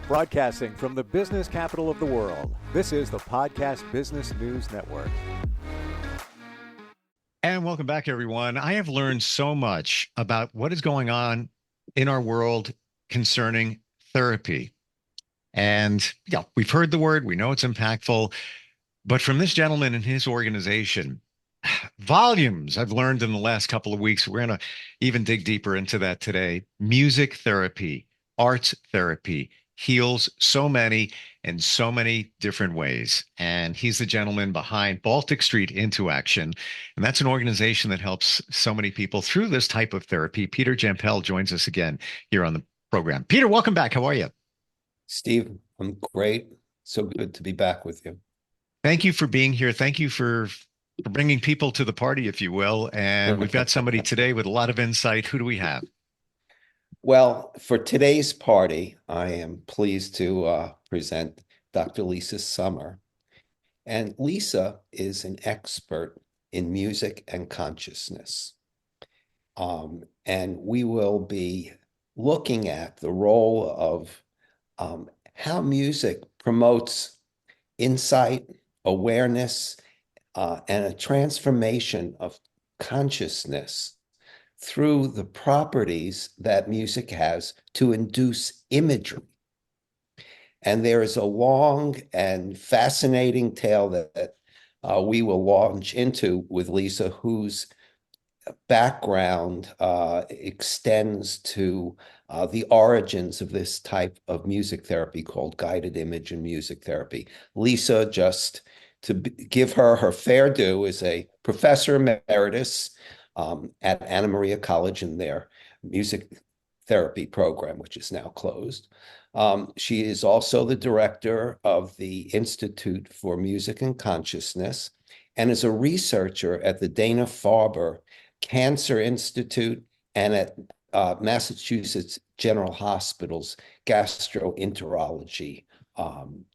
Broadcasting from the business capital of the world, this is the Podcast Business News Network. And welcome back, everyone. I have learned so much about what is going on in our world concerning therapy. And yeah, we've heard the word, we know it's impactful, but from this gentleman and his organization, volumes I've learned in the last couple of weeks. We're going to even dig deeper into that today. Music therapy, arts therapy heals so many in so many different ways. And he's the gentleman behind Baltic Street Into Action. And that's an organization that helps so many people through this type of therapy. Peter Jampel joins us again here on the program. Peter, welcome back. How are you? Steve, I'm great. So good to be back with you. Thank you for being here. Thank you for bringing people to the party, if you will. And we've got somebody today with a lot of insight. Who do we have? Well, for today's party, I am pleased to present Dr. Lisa Summer. And Lisa is an expert in music and consciousness. And we will be looking at the role of how music promotes insight, awareness, and a transformation of consciousness through the properties that music has to induce imagery. And there is a long and fascinating tale that we will launch into with Lisa, whose background extends to the origins of this type of music therapy called guided image and music therapy. Lisa, just to give her fair due, is a professor emeritus at Anna Maria College in their music therapy program, which is now closed. She is also the director of the Institute for Music and Consciousness and is a researcher at the Dana-Farber Cancer Institute and at Massachusetts General Hospital's gastroenterology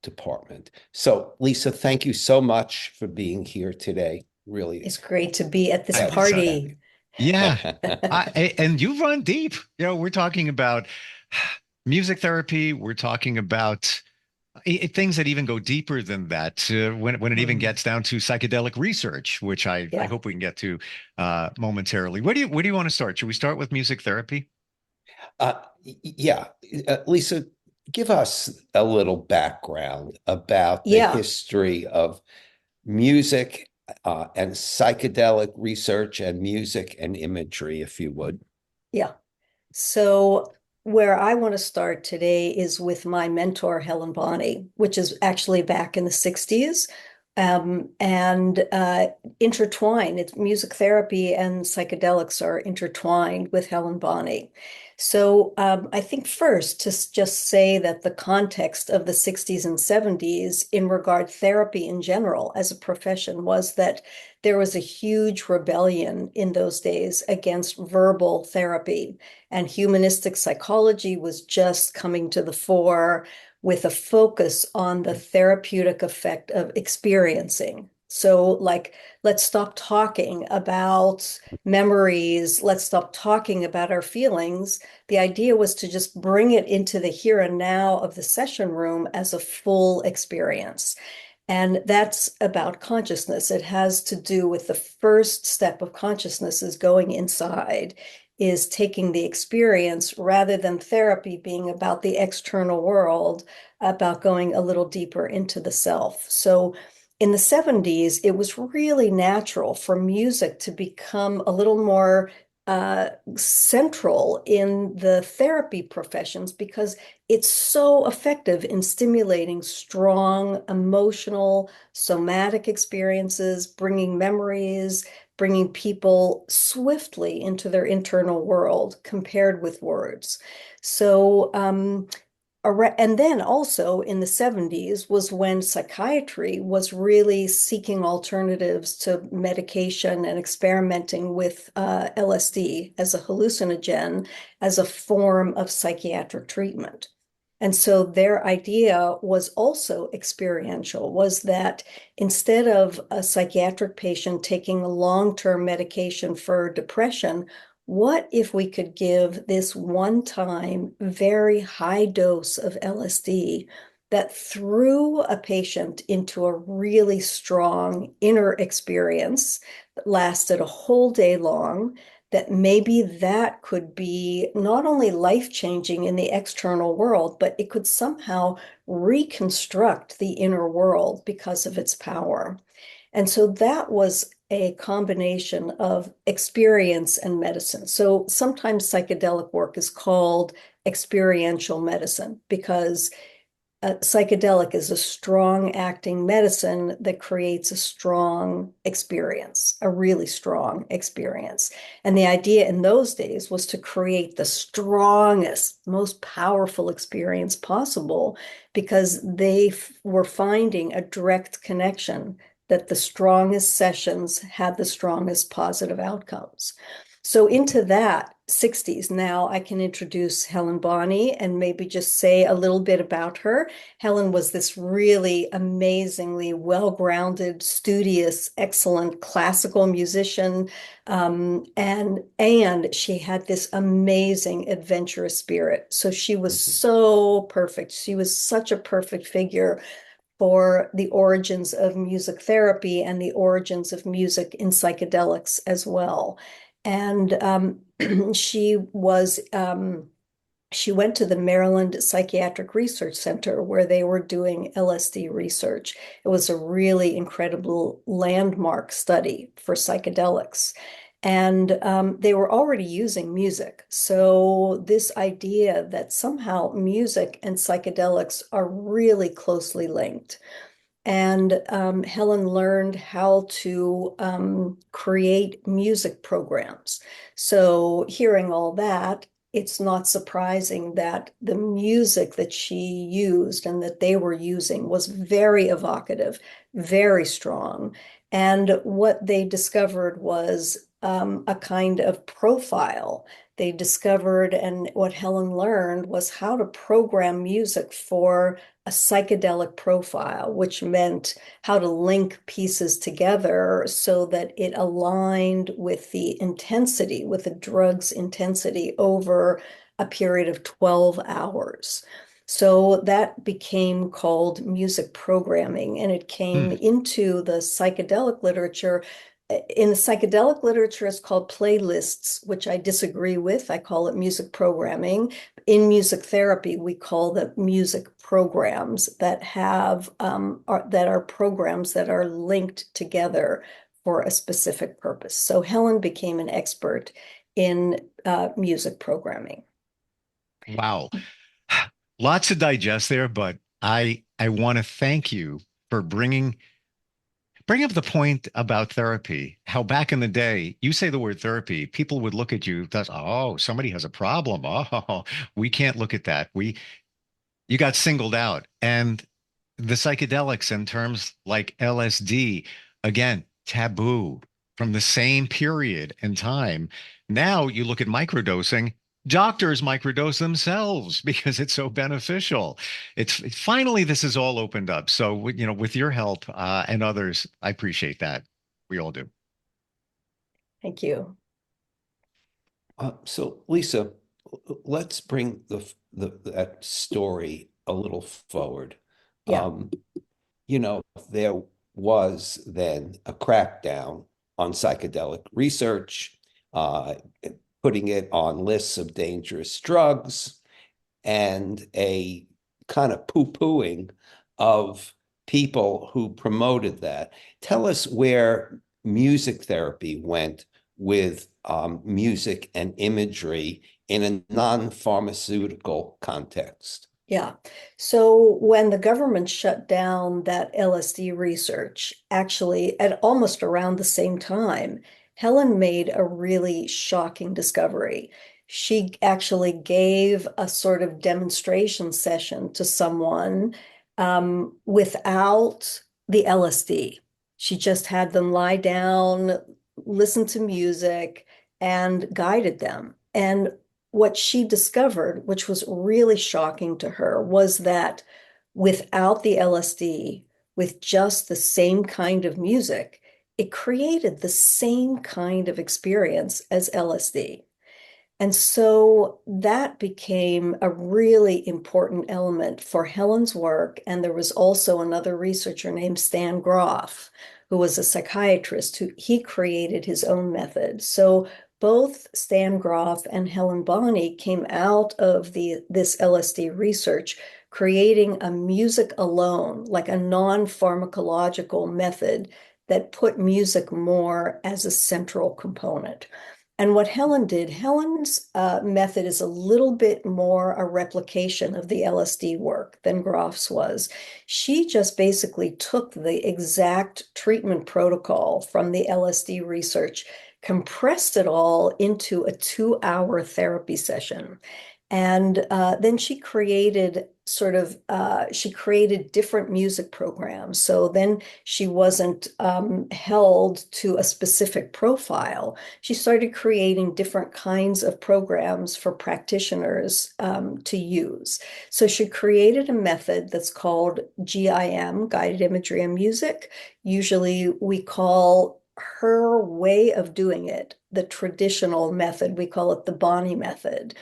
department. So, Lisa, thank you so much for being here today. Really, it's great to be at this party. Yeah, and you run deep. You know, we're talking about music therapy. We're talking about things that even go deeper than that. When it even gets down to psychedelic research, which I hope we can get to momentarily. Where do you want to start? Should we start with music therapy? Lisa, give us a little background about the history of music and psychedelic research and music and imagery, if you would. Yeah. So where I want to start today is with my mentor, Helen Bonney, which is actually back in the 60s. And intertwined. It's music therapy and psychedelics are intertwined with Helen Bonney. So I think first to just say that the context of the 60s and 70s in regard therapy in general as a profession was that there was a huge rebellion in those days against verbal therapy, and humanistic psychology was just coming to the fore with a focus on the therapeutic effect of experiencing. So like, let's stop talking about memories. Let's stop talking about our feelings. The idea was to just bring it into the here and now of the session room as a full experience. And that's about consciousness. It has to do with the first step of consciousness is going inside, is taking the experience rather than therapy being about the external world, about going a little deeper into the self. So in the 70s, it was really natural for music to become a little more central in the therapy professions because it's so effective in stimulating strong emotional, somatic experiences, bringing memories, bringing people swiftly into their internal world compared with words. So, and then also in the 70s was when psychiatry was really seeking alternatives to medication and experimenting with LSD as a hallucinogen, as a form of psychiatric treatment. And so their idea was also experiential, was that instead of a psychiatric patient taking a long-term medication for depression, what if we could give this one-time, very high dose of LSD that threw a patient into a really strong inner experience that lasted a whole day long, that maybe that could be not only life-changing in the external world, but it could somehow reconstruct the inner world because of its power. And so that was a combination of experience and medicine. So sometimes psychedelic work is called experiential medicine because psychedelic is a strong acting medicine that creates a strong experience, a really strong experience. And the idea in those days was to create the strongest, most powerful experience possible because they were finding a direct connection that the strongest sessions had the strongest positive outcomes. So into that 60s, now I can introduce Helen Bonney and maybe just say a little bit about her. Helen was this really amazingly well-grounded, studious, excellent classical musician. And she had this amazing adventurous spirit. So she was so perfect. She was such a perfect figure for the origins of music therapy and the origins of music in psychedelics as well. And she was she went to the Maryland Psychiatric Research Center where they were doing LSD research. It was a really incredible landmark study for psychedelics. And they were already using music. So this idea that somehow music and psychedelics are really closely linked. And Helen learned how to create music programs. So, hearing all that, it's not surprising that the music that she used and that they were using was very evocative, very strong. And what they discovered was a kind of profile. They discovered, and what Helen learned was how to program music for a psychedelic profile, which meant how to link pieces together so that it aligned with the intensity, with the drug's intensity over a period of 12 hours. So that became called music programming, and it came into the psychedelic literature. In the psychedelic literature, it's called playlists, which I disagree with. I call it music programming. In music therapy, we call them music programs that are programs that are linked together for a specific purpose. So Helen became an expert in music programming. Wow. Lots to digest there, but I want to thank you for bring up the point about therapy. How back in the day, you say the word therapy, people would look at you, that's, oh, somebody has a problem. Oh, we can't look at that. You got singled out. And the psychedelics in terms like LSD, again, taboo from the same period in time. Now you look at microdosing, doctors microdose themselves because it's so beneficial. Finally, this is all opened up. So, with your help and others, I appreciate that. We all do. Thank you. So Lisa, let's bring that story a little forward. Yeah. Um, there was then a crackdown on psychedelic research, uh, putting it on lists of dangerous drugs, and a kind of poo-pooing of people who promoted that. Tell us where music therapy went with music and imagery in a non-pharmaceutical context. Yeah. So when the government shut down that LSD research, actually at almost around the same time, Helen made a really shocking discovery. She actually gave a sort of demonstration session to someone without the LSD. She just had them lie down, listen to music, and guided them. And what she discovered, which was really shocking to her, was that without the LSD, with just the same kind of music, it created the same kind of experience as LSD. And so that became a really important element for Helen's work. And there was also another researcher named Stan Groff, who was a psychiatrist, who he created his own method. So both Stan Groff and Helen Bonney came out of this LSD research creating a music alone, like a non-pharmacological method that put music more as a central component. And what Helen did, Helen's method is a little bit more a replication of the LSD work than Groff's was. She just basically took the exact treatment protocol from the LSD research, compressed it all into a 2-hour therapy session. And then she created different music programs. So then she wasn't held to a specific profile. She started creating different kinds of programs for practitioners to use. So she created a method that's called GIM, Guided Imagery and Music. Usually we call her way of doing it the traditional method. We call it the Bonney method.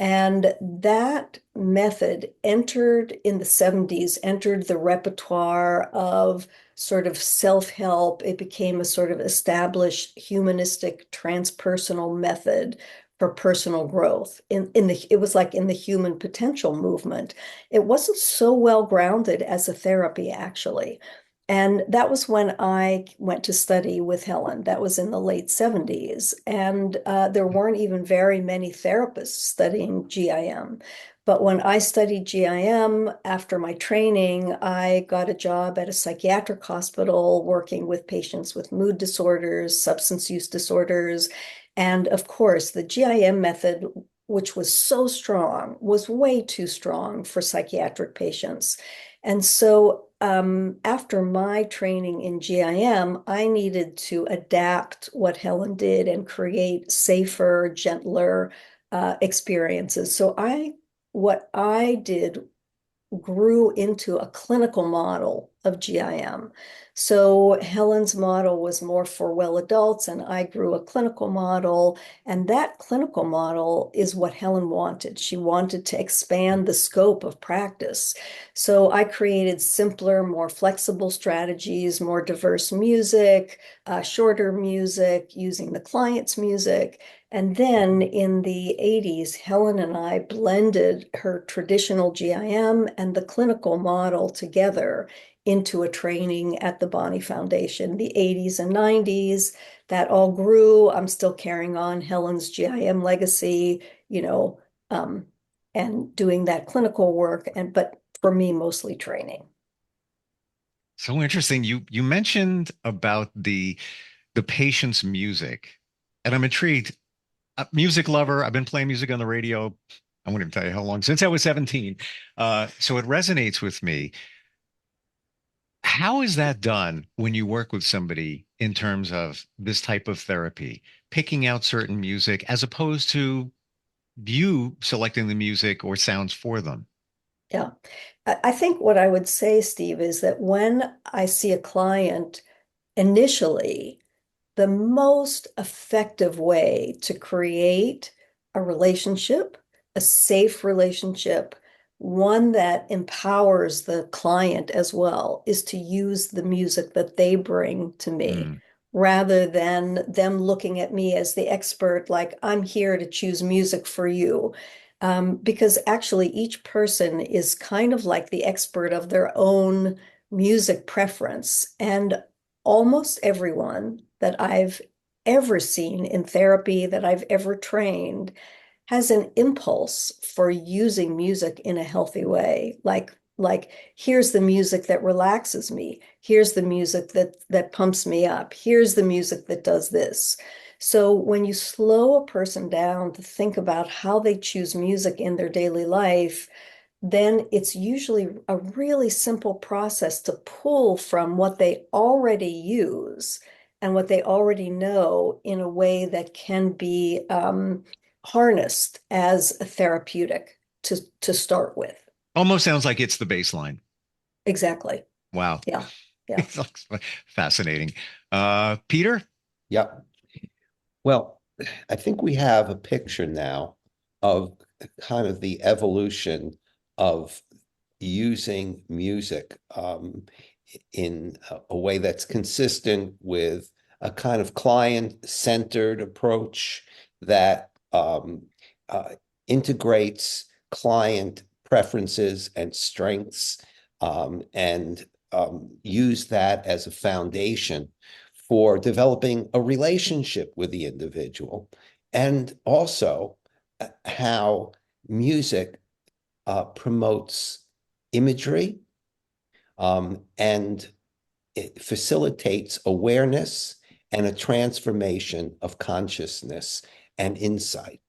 And that method entered in the 70s, entered the repertoire of sort of self-help. It became a sort of established humanistic transpersonal method for personal growth. It was like in the human potential movement. It wasn't so well grounded as a therapy, actually. And that was when I went to study with Helen. That was in the late 70s. And there weren't even very many therapists studying GIM. But when I studied GIM after my training, I got a job at a psychiatric hospital working with patients with mood disorders, substance use disorders. And of course, the GIM method, which was so strong, was way too strong for psychiatric patients. And so after my training in GIM, I needed to adapt what Helen did and create safer, gentler experiences. So what I did grew into a clinical model of GIM. So Helen's model was more for well adults, and I grew a clinical model. And that clinical model is what Helen wanted. She wanted to expand the scope of practice. So I created simpler, more flexible strategies, more diverse music, shorter music, using the client's music. And then in the 80s, Helen and I blended her traditional GIM and the clinical model together into a training at the Bonney Foundation. The 80s and 90s, that all grew. I'm still carrying on Helen's GIM legacy, and doing that clinical work, but for me, mostly training. So interesting. You mentioned about the patient's music, and I'm intrigued. Music lover. I've been playing music on the radio. I won't even tell you how long, since I was 17. So it resonates with me. How is that done when you work with somebody in terms of this type of therapy, picking out certain music as opposed to you selecting the music or sounds for them? Yeah. I think what I would say, Steve, is that when I see a client initially, the most effective way to create a relationship, a safe relationship, one that empowers the client as well, is to use the music that they bring to me Mm. rather than them looking at me as the expert, like I'm here to choose music for you. Because actually, each person is kind of like the expert of their own music preference. And almost everyone that I've ever seen in therapy, that I've ever trained, has an impulse for using music in a healthy way. Like here's the music that relaxes me. Here's the music that pumps me up. Here's the music that does this. So when you slow a person down to think about how they choose music in their daily life, then it's usually a really simple process to pull from what they already use and what they already know in a way that can be harnessed as a therapeutic to start with. Almost sounds like it's the baseline. Exactly. Wow. Yeah. Yeah. Fascinating. Peter? Yep. Well, I think we have a picture now of kind of the evolution of using music in a way that's consistent with a kind of client-centered approach that uh, integrates client preferences and strengths and use that as a foundation for developing a relationship with the individual, and also how music promotes imagery and it facilitates awareness and a transformation of consciousness and insight.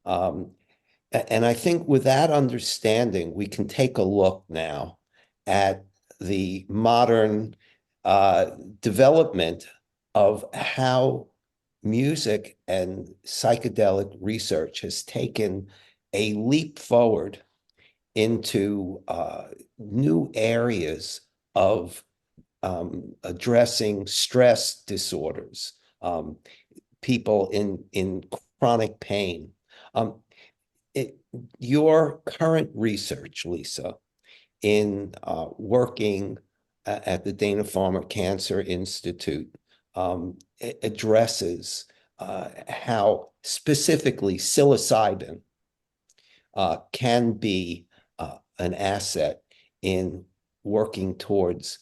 Um, and I think with that understanding, we can take a look now at the modern uh, development of how music and psychedelic research has taken a leap forward into new areas of addressing stress disorders, people in chronic pain. Um, it, your current research, Lisa, in working at the Dana-Farber Cancer Institute addresses how specifically psilocybin can be an asset in working towards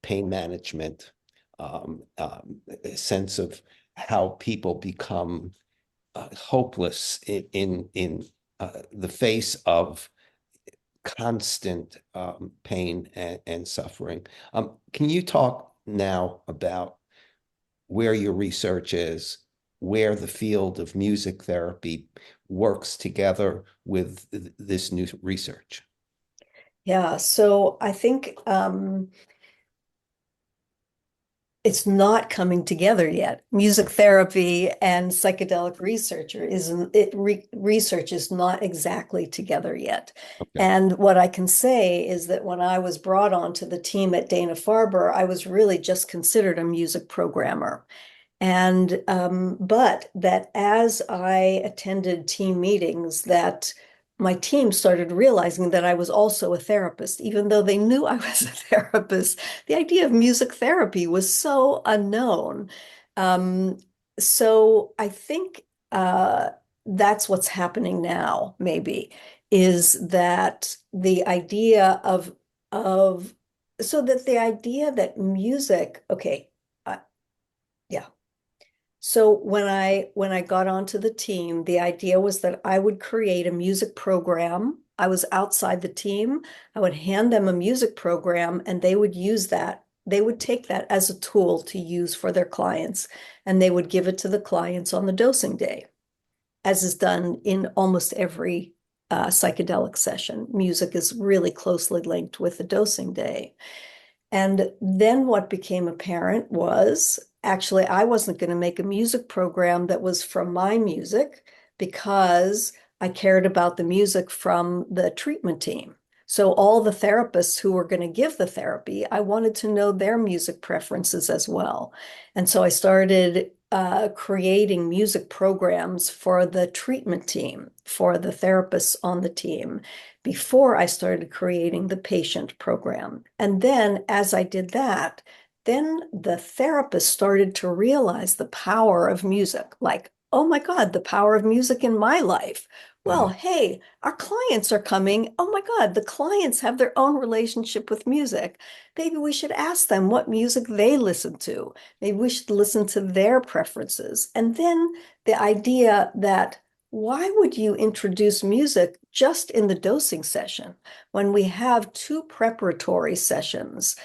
pain management, a sense of how people become hopeless in the face of constant pain and suffering. Can you talk now about where your research is, where the field of music therapy works together with this new research? Yeah, so I think it's not coming together yet. Music therapy and psychedelic research is not exactly together yet. Okay. And what I can say is that when I was brought onto the team at Dana-Farber, I was really just considered a music programmer. And but that as I attended team meetings, that my team started realizing that I was also a therapist, even though they knew I was a therapist. The idea of music therapy was so unknown. Um, so I think that's what's happening now, maybe, is that the idea of so that the idea that music, okay, yeah. So when I got onto the team, the idea was that I would create a music program. I was outside the team. I would hand them a music program and they would use that. They would take that as a tool to use for their clients, and they would give it to the clients on the dosing day, as is done in almost every psychedelic session. Music is really closely linked with the dosing day. And then what became apparent was actually I wasn't going to make a music program that was from my music, because I cared about the music from the treatment team. So all the therapists who were going to give the therapy, I wanted to know their music preferences as well. And so I started creating music programs for the treatment team, for the therapists on the team, before I started creating the patient program. And then as I did that, then the therapist started to realize the power of music, like, oh my God, the power of music in my life. Well, hey, our clients are coming. Oh my God, the clients have their own relationship with music. Maybe we should ask them what music they listen to. Maybe we should listen to their preferences. And then the idea that why would you introduce music just in the dosing session when we have two preparatory sessions?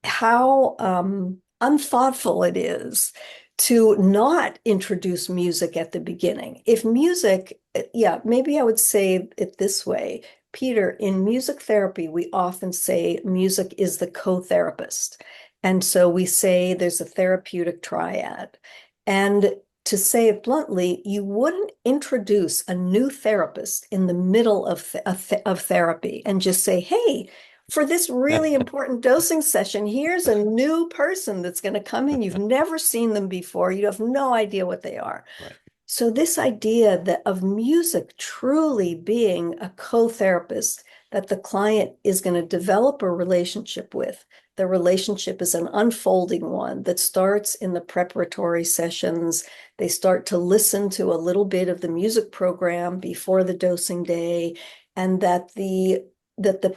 How unthoughtful it is to not introduce music at the beginning. If music, yeah, maybe I would say it this way. Peter, in music therapy, we often say music is the co-therapist. And so we say there's a therapeutic triad. And to say it bluntly, you wouldn't introduce a new therapist in the middle of therapy and just say, hey, for this really important dosing session, here's a new person that's going to come in. You've never seen them before. You have no idea what they are. Right. So this idea that of music truly being a co-therapist that the client is going to develop a relationship with. The relationship is an unfolding one that starts in the preparatory sessions. They start to listen to a little bit of the music program before the dosing day, and that the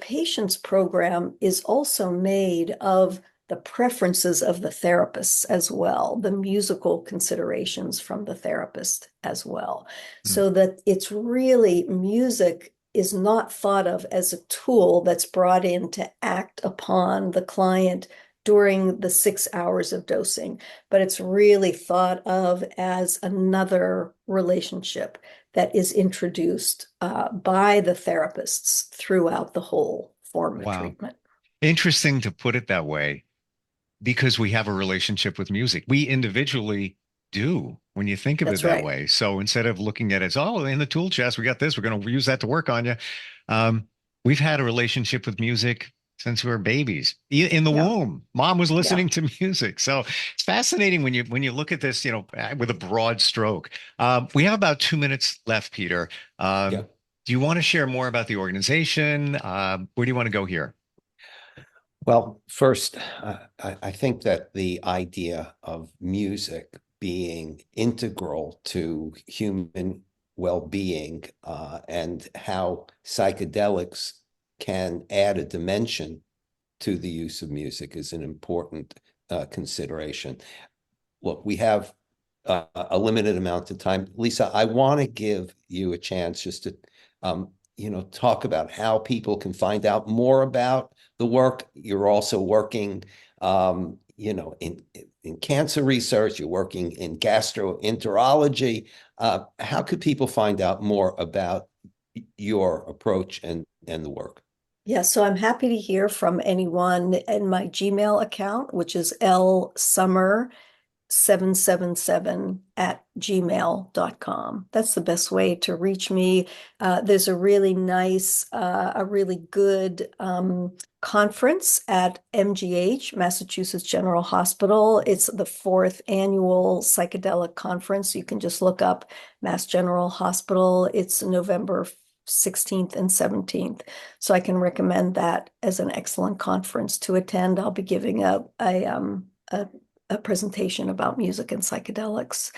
patient's program is also made of the preferences of the therapists as well, the musical considerations from the therapist as well. So that it's really music is not thought of as a tool that's brought in to act upon the client during the 6 hours of dosing, but it's really thought of as another relationship that is introduced by the therapists throughout the whole form of treatment. Interesting to put it that way, because we have a relationship with music. We individually do when you think of it that way. So instead of looking at it as, oh, in the tool chest, we got this, we're going to use that to work on you. We've had a relationship with music since we were babies in the womb. Mom was listening to music. So it's fascinating when you look at this, with a broad stroke. We have about 2 minutes left, Peter. Do you want to share more about the organization? Where do you want to go here? Well, first, I think that the idea of music being integral to human well-being and how psychedelics can add a dimension to the use of music is an important consideration. Look, we have a limited amount of time. Lisa, I want to give you a chance just to talk about how people can find out more about the work. You're also working, in cancer research. You're working in gastroenterology. How could people find out more about your approach and the work? Yeah, so I'm happy to hear from anyone in my Gmail account, which is lsummer777@gmail.com. That's the best way to reach me. There's a really nice, a really good conference at MGH, Massachusetts General Hospital. It's the 4th annual psychedelic conference. You can just look up Mass General Hospital. It's November 16th and 17th. So I can recommend that as an excellent conference to attend. I'll be giving a presentation about music and psychedelics.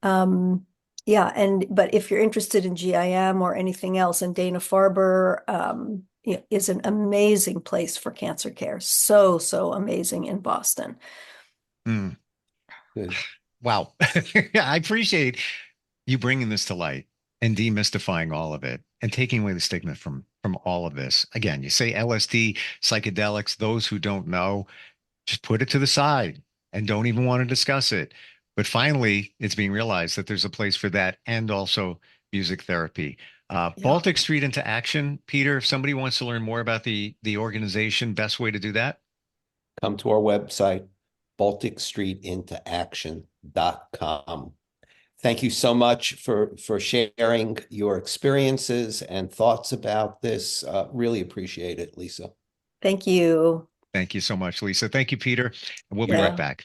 But if you're interested in GIM or anything else, and Dana-Farber is an amazing place for cancer care. So amazing in Boston. Wow. I appreciate you bringing this to light and demystifying all of it and taking away the stigma from all of this. Again, you say LSD, psychedelics, those who don't know, just put it to the side and don't even want to discuss it. But finally, it's being realized that there's a place for that and also music therapy. Baltic Street into Action, Peter, if somebody wants to learn more about the organization, best way to do that? Come to our website, balticstreetintooaction.com. Thank you so much for sharing your experiences and thoughts about this. Really appreciate it, Lisa. Thank you. Thank you so much, Lisa. Thank you, Peter. And we'll be right back.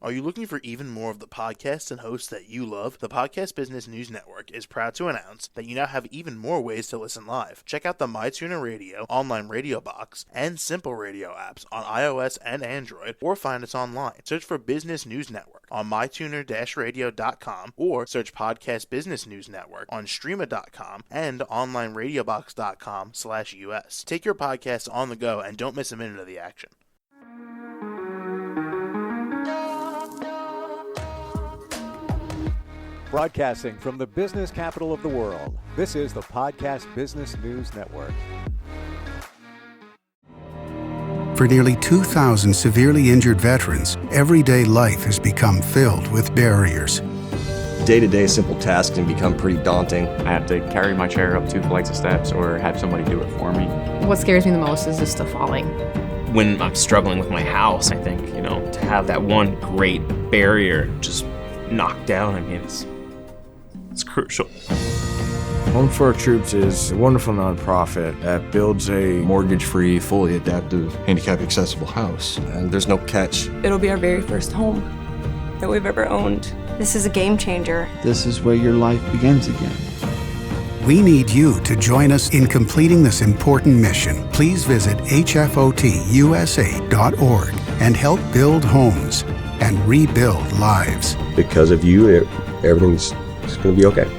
Are you looking for even more of the podcasts and hosts that you love? The Podcast Business News Network is proud to announce that you now have even more ways to listen live. Check out the MyTuner Radio, online radio box, and Simple Radio apps on iOS and Android, or find us online. Search for Business News Network on mytuner-radio.com, or search Podcast Business News Network on streama.com and onlineradiobox.com/US. Take your podcasts on the go and don't miss a minute of the action. Broadcasting from the business capital of the world, this is the Podcast Business News Network. For nearly 2,000 severely injured veterans, everyday life has become filled with barriers. Day-to-day simple tasks can become pretty daunting. I have to carry my chair up 2 flights of steps or have somebody do it for me. What scares me the most is just the falling. When I'm struggling with my house, I think, to have that one great barrier just knocked down, it's crucial. Home for Our Troops is a wonderful nonprofit that builds a mortgage-free, fully adaptive, handicap-accessible house. And there's no catch. It'll be our very first home that we've ever owned. This is a game changer. This is where your life begins again. We need you to join us in completing this important mission. Please visit hfotusa.org and help build homes and rebuild lives. Because of you, everything's going to be okay.